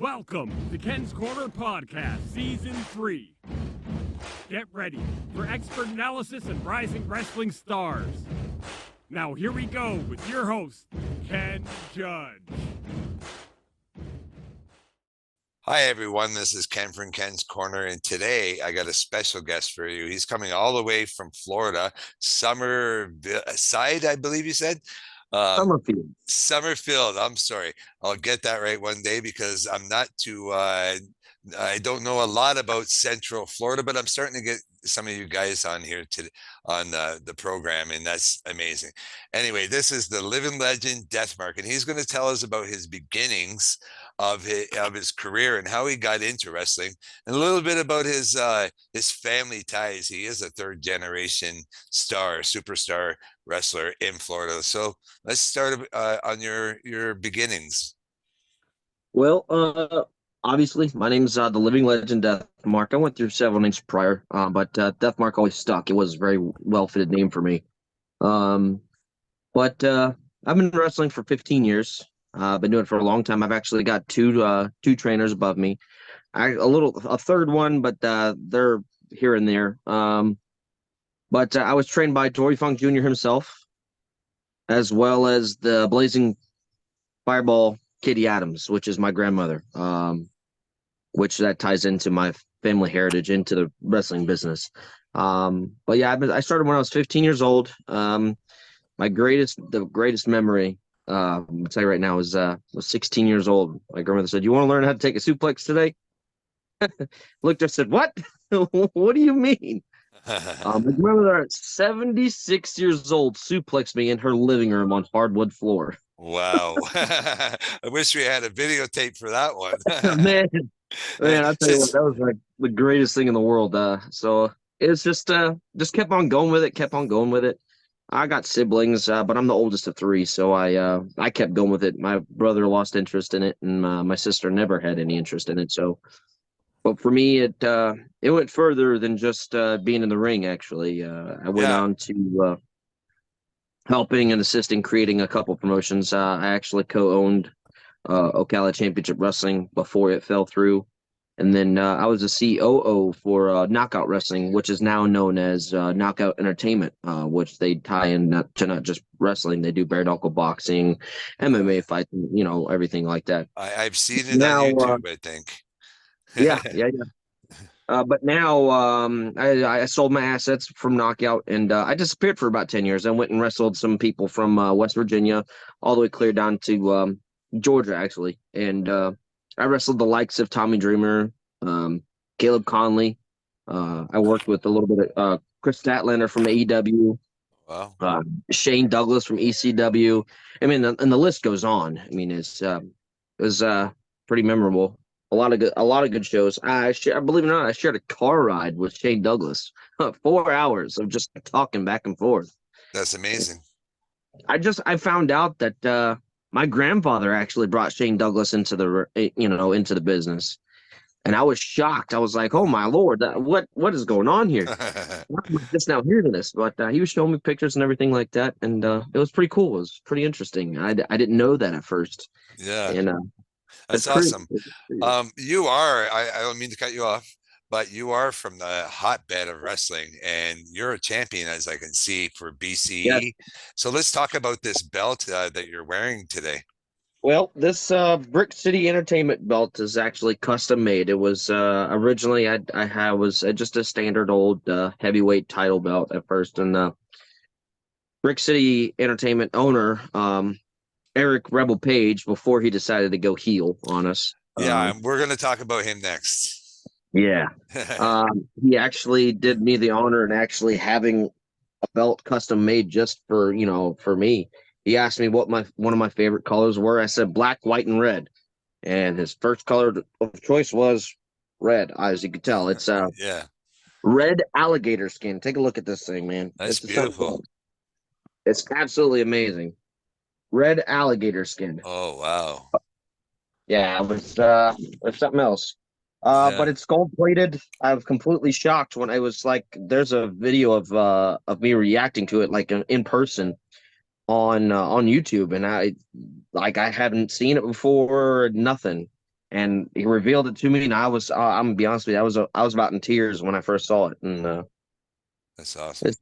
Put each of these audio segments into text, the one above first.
Welcome to Ken's Corner Podcast, Season 3. Get ready for expert analysis and rising wrestling stars. Now here we go with your host, Ken Judge. Hi everyone, this is Ken from Ken's Corner, and today I got a special guest for you. He's coming all the way from Florida, Summerside, I believe you said? Summerfield. I'm sorry. I'll get that right one day because I'm not too, I don't know a lot about Central Florida, but I'm starting to get some of you guys on here on the program, and that's amazing. Anyway, this is the Living Legend Deathmark, and he's going to tell us about his beginnings of his career and how he got into wrestling, and a little bit about his family ties. He is a third generation superstar wrestler in Florida. So let's start on your beginnings. Well, obviously, my name's the Living Legend Deathmark. I went through several names prior, but Deathmark always stuck. It was a very well-fitted name for me. But I've been wrestling for 15 years. I've been doing it for a long time. I've actually got two trainers above me. A third one, but they're here and there. But I was trained by Dory Funk Jr. himself, as well as the Blazing Fireball Katie Adams, which is my grandmother, which that ties into my family heritage, into the wrestling business. But yeah, I started when I was 15 years old. The greatest memory, I'll tell you right now, was 16 years old. My grandmother said, "You want to learn how to take a suplex today?" Looked up, said, "What? What do you mean?" My grandmother at 76 years old suplexed me in her living room on hardwood floor. Wow. I wish we had a videotape for that one. man, I'll tell you what, that was like the greatest thing in the world. So it's just kept on going with it. I got siblings, but I'm the oldest of three, so I kept going with it. My brother lost interest in it, and my sister never had any interest in it. So, but for me, it went further than just being in the ring. Actually, I went on to helping and assisting creating a couple promotions. I actually co-owned Ocala Championship Wrestling before it fell through. And then I was a COO for Knockout Wrestling, which is now known as Knockout Entertainment, which they tie in not just wrestling. They do bare knuckle boxing, MMA fights, everything like that. I've seen it now, on YouTube, I think. yeah. But now I sold my assets from Knockout, and I disappeared for about 10 years. I went and wrestled some people from West Virginia all the way clear down to Georgia, actually. And I wrestled the likes of Tommy Dreamer, Caleb Conley. I worked with a little bit of Chris Statlander from AEW. Wow. Shane Douglas from ECW. I mean, and the list goes on. I mean, it was pretty memorable. A lot of good shows. Believe it or not, I shared a car ride with Shane Douglas. 4 hours of just talking back and forth. That's amazing. I found out that my grandfather actually brought Shane Douglas into the business, and I was shocked. I was like, "Oh my Lord, what is going on here?" I'm just now hearing this, but he was showing me pictures and everything like that, and it was pretty cool. It was pretty interesting. I didn't know that at first. Yeah, and that's awesome. You are. I don't mean to cut you off, but you are from the hotbed of wrestling, and you're a champion, as I can see, for BCE. Yes. So let's talk about this belt that you're wearing today. Well, this Brick City Entertainment belt is actually custom made. It was originally I was just a standard old heavyweight title belt at first, and Brick City Entertainment owner Eric Rebel Page, before he decided to go heel on us. Yeah, we're going to talk about him next. Yeah. He actually did me the honor in actually having a belt custom made just for me. He asked me what one of my favorite colors were. I said black, white, and red. And his first color of choice was red, as you could tell. It's red alligator skin. Take a look at this thing, man. That's beautiful. It's absolutely amazing. Red alligator skin. Oh, wow. Yeah, it was something else. But it's gold plated. I was completely shocked when I was like, there's a video of me reacting to it like in person on YouTube, and I haven't seen it before, nothing. and he revealed it to me, and I'm gonna be honest with you, I was about in tears when I first saw it, and That's awesome. this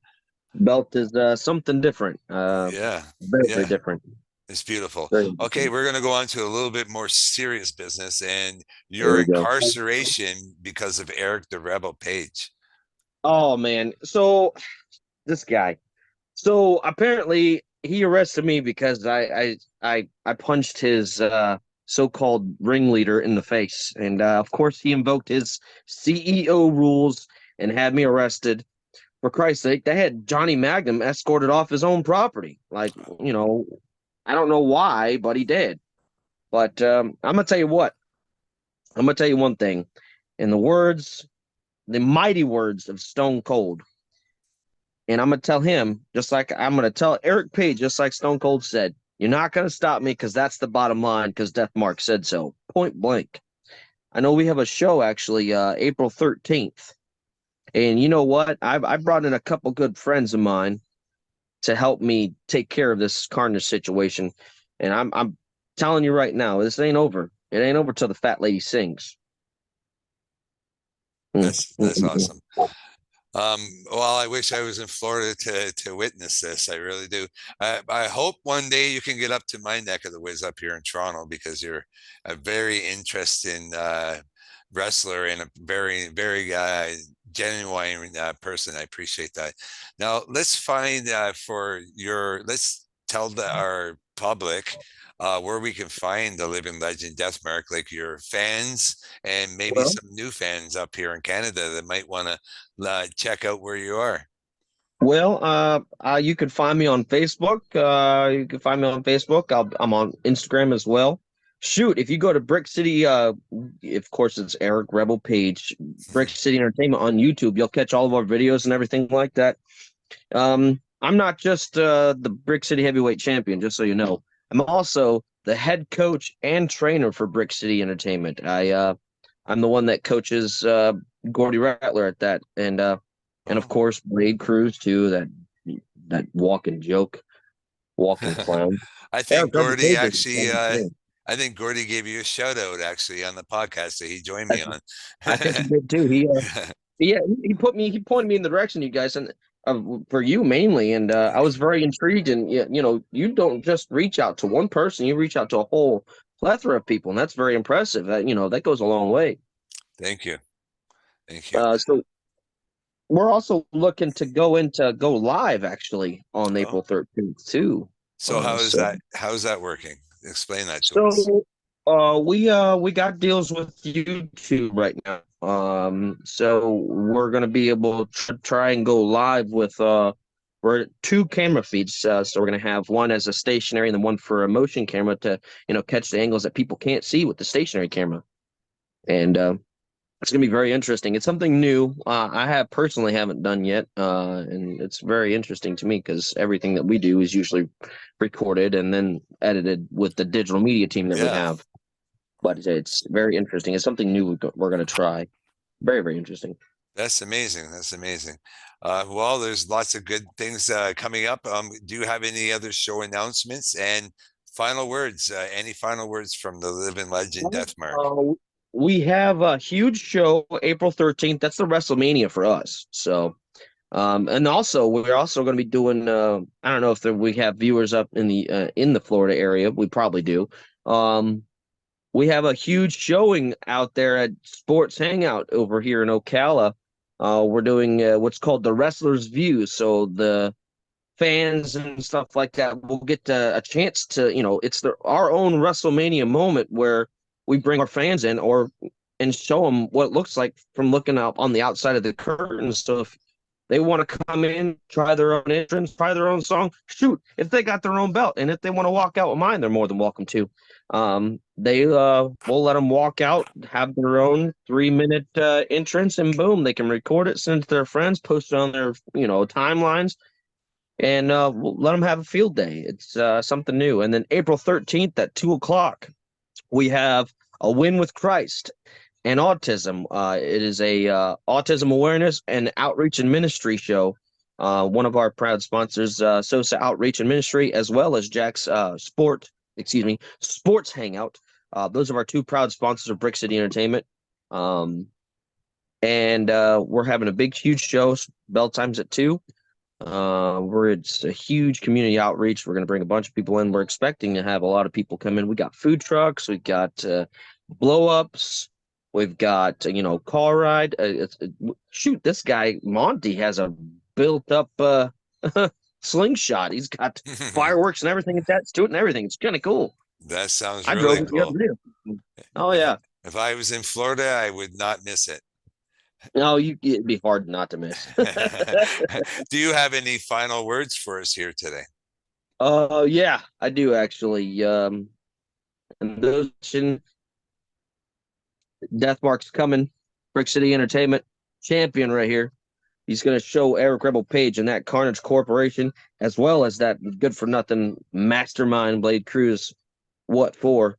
belt is something different, Yeah. very Yeah. different. It's beautiful. Very Okay, different. we're going to go on to a little bit more serious business and Here your we go. incarceration because of Eric the Rebel Page. Oh man, so this guy, so apparently he arrested me because I punched his so-called ringleader in the face, and of course he invoked his CEO rules and had me arrested. For Christ's sake, they had Johnny Magnum escorted off his own property. Like, I don't know why, but he did. But I'm gonna tell you what. I'm gonna tell you one thing. In the mighty words of Stone Cold, and I'm gonna tell him, just like I'm gonna tell Eric Page, just like Stone Cold said, you're not gonna stop me because that's the bottom line, because Deathmark said so. Point blank. I know we have a show actually, April 13th. And you know what? I brought in a couple good friends of mine to help me take care of this Carnage situation. And I'm telling you right now, this ain't over. It ain't over till the fat lady sings. That's awesome. Well, I wish I was in Florida to witness this. I really do. I hope one day you can get up to my neck of the woods up here in Toronto, because you're a very interesting wrestler and a very, very genuine person. I appreciate that. Now let's find let's tell our public where we can find the Living Legend Deathmark, like your fans and maybe Well, some new fans up here in Canada that might want to check out where you are. you can find me on Facebook. You can find me on Facebook. I'm on Instagram as well. Shoot, if you go to Brick City, of course it's Eric Rebel Page, Brick City Entertainment on YouTube, you'll catch all of our videos and everything like that. I'm not just the Brick City Heavyweight Champion, just so you know. I'm also the head coach and trainer for Brick City Entertainment. I'm the one that coaches Gordy Rattler at that, and of course Blade Cruz too. That walking joke, walking clown. I Eric think Rebel Gordy Page is actually, I think Gordy gave you a shout out actually on the podcast that he joined me on. I think he did too. Yeah, he pointed me in the direction, you guys, and for you mainly. And I was very intrigued. And you don't just reach out to one person; you reach out to a whole plethora of people, and that's very impressive. That goes a long way. Thank you. Thank you. So we're also looking to go live actually on Oh, April 13th too. so how's that working? Explain that to us. So we got deals with YouTube right now. So we're gonna be able to try and go live with we're two camera feeds. So we're gonna have one as a stationary and then one for a motion camera to catch the angles that people can't see with the stationary camera. And it's gonna be very interesting. It's something new. I personally haven't done yet, and it's very interesting to me because everything that we do is usually recorded and then edited with the digital media team that we Yeah. have. But it's very interesting. It's something new we're going to try. Very, very interesting. That's amazing. That's amazing. Well, there's lots of good things coming up. Do you have any other show announcements and final words? Any final words from the Living Legend Deathmark? We have a huge show April 13th. That's the WrestleMania for us. So, and also we're also going to be doing. I don't know if we have viewers up in the Florida area. We probably do. We have a huge showing out there at Sports Hangout over here in Ocala. We're doing what's called the Wrestler's View. So the fans and stuff like that will get a chance to, it's our own WrestleMania moment where we bring our fans in and show them what it looks like from looking out on the outside of the curtain. So if they want to come in, try their own entrance, try their own song, shoot, if they got their own belt. And if they want to walk out with mine, they're more than welcome to. We'll let them walk out, have their own 3-minute entrance, and boom, they can record it, send it to their friends, post it on their timelines, and we'll let them have a field day. It's something new. And then April 13th at 2:00, we have a Win with Christ and Autism. It is a autism awareness and outreach and ministry show. One of our proud sponsors, SOSA Outreach and Ministry, as well as Jack's Sports Hangout. Those are our two proud sponsors of Brick City Entertainment. And we're having a big, huge show. Bell time's at 2. It's a huge community outreach. We're going to bring a bunch of people in. We're expecting to have a lot of people come in. We got food trucks. We got blow ups. We've got car ride. Shoot, this guy Monty has a built up slingshot. He's got fireworks and everything attached to it and everything. It's kind of cool. That sounds I really drove it the cool. other day. Oh yeah. If I was in Florida, I would not miss it. No, it'd be hard not to miss. Do you have any final words for us here today? Yeah, I do actually. And those Deathmark's coming. Brick City Entertainment champion right here. He's going to show Eric Rebel Page and that Carnage Corporation, as well as that good for nothing mastermind Blade Cruz, what for.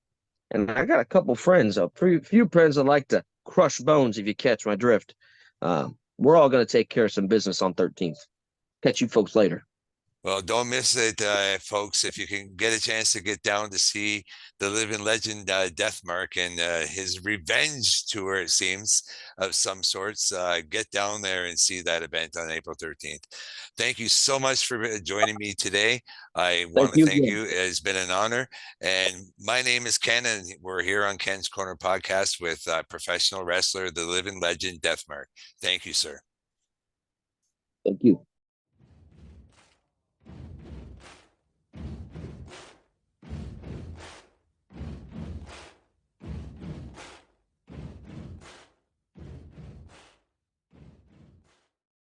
And I got a couple friends, a few friends that like to crush bones, if you catch my drift. We're all going to take care of some business on 13th. Catch you folks later. Well, don't miss it, folks. If you can get a chance to get down to see the Living Legend Deathmark and his revenge tour, it seems, of some sorts, get down there and see that event on April 13th. Thank you so much for joining me today. I want to thank you. It's been an honor. And my name is Ken, and we're here on Ken's Corner podcast with professional wrestler, the Living Legend Deathmark. Thank you, sir. Thank you.